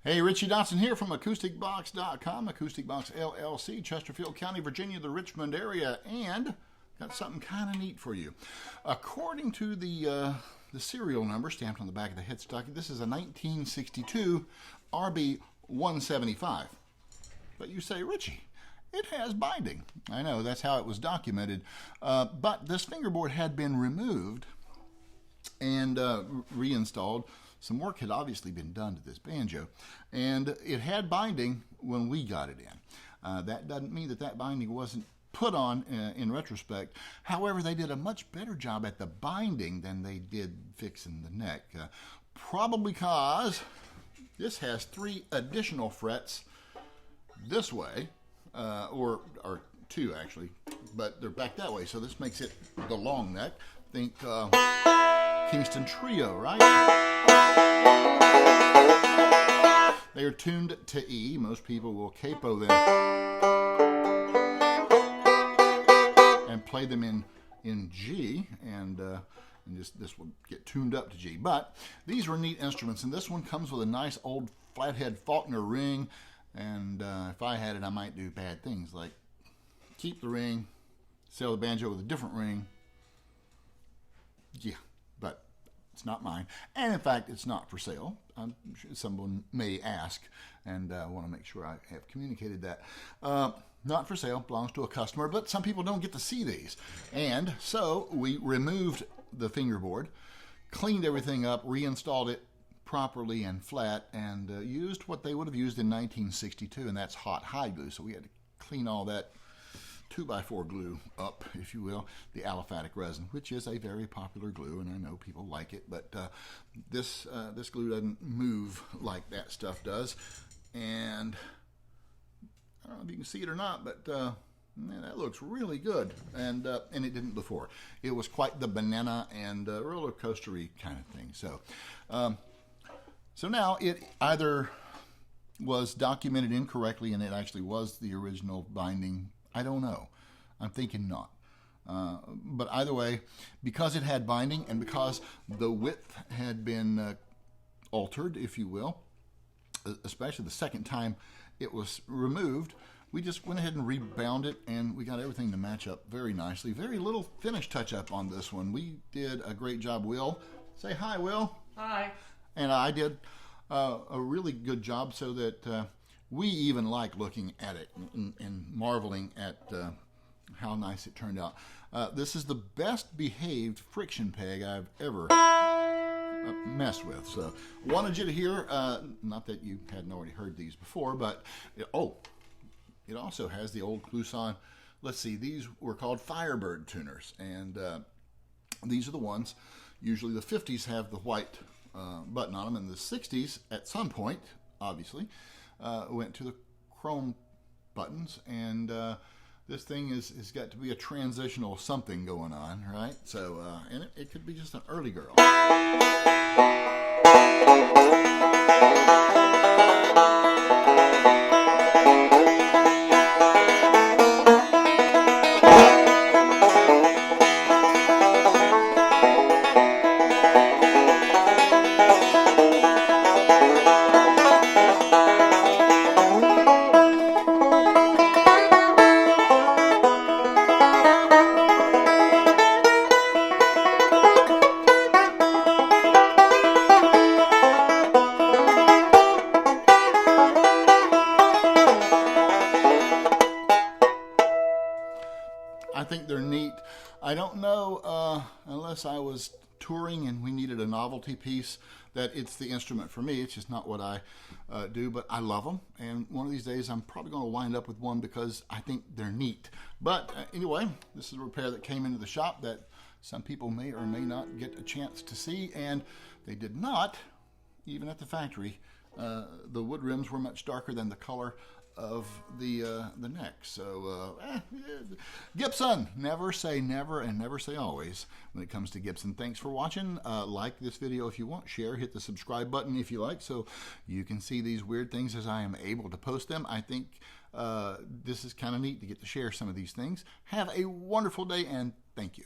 Hey, Richie Dotson here from AcousticBox.com, Acoustic Box LLC, Chesterfield County, Virginia, the Richmond area, and got something kind of neat for you. According to the serial number stamped on the back of the headstock, this is a 1962 RB-175. But you say, Richie, it has binding. I know, that's how it was documented. But this fingerboard had been removed and reinstalled. Some work had obviously been done to this banjo, and it had binding when we got it in. That doesn't mean that that binding wasn't put on in retrospect. However, they did a much better job at the binding than they did fixing the neck. Probably because this has 3 additional frets this way, or 2 actually, but they're back that way, so this makes it the long neck. Think Kingston Trio, right? They are tuned to E. Most people will capo them and play them in G, and just this will get tuned up to G. But these are neat instruments, and this one comes with a nice old flathead Faulkner ring. And if I had it, I might do bad things like keep the ring, sell the banjo with a different ring. Yeah, but it's not mine. And in fact, it's not for sale. I'm sure someone may ask, and I want to make sure I have communicated that. Not for sale, belongs to a customer, but some people don't get to see these. And so we removed the fingerboard, cleaned everything up, reinstalled it properly and flat, and used what they would have used in 1962, and that's hot hide glue. So we had to clean all that 2x4 glue up, if you will, the aliphatic resin, which is a very popular glue, and I know people like it, but this glue doesn't move like that stuff does. And I don't know if you can see it or not, but man, that looks really good, and it didn't before. It was quite the banana and roller coastery kind of thing. So now it either was documented incorrectly and it actually was the original binding. I don't know. I'm thinking not. But either way, because it had binding and because the width had been altered, if you will, especially the second time it was removed, we just went ahead and rebound it, and we got everything to match up very nicely. Very little finish touch-up on this one. We did a great job. Will, say hi, Will. Hi. And I did a really good job, so that we even like looking at it and marveling at how nice it turned out. This is the best behaved friction peg I've ever messed with. So wanted you to hear, not that you hadn't already heard these before, but it also has the old Kluson. Let's see, these were called Firebird tuners, and these are the ones. Usually the 50s have the white button on them, and the 60s at some point obviously went to the chrome buttons, and this thing has got to be a transitional something going on, right? So and it could be just an early girl. I think they're neat. I don't know, unless I was touring and we needed a novelty piece, that it's the instrument for me. It's just not what I do, but I love them. And one of these days I'm probably going to wind up with one because I think they're neat. But anyway, this is a repair that came into the shop that some people may or may not get a chance to see, and they did not, even at the factory. The wood rims were much darker than the color of the neck. So Gibson, never say never and never say always when it comes to Gibson. Thanks for watching. Like this video if you want, share, hit the subscribe button if you like, so you can see these weird things as I am able to post them. I think this is kind of neat to get to share some of these things. Have a wonderful day, and thank you.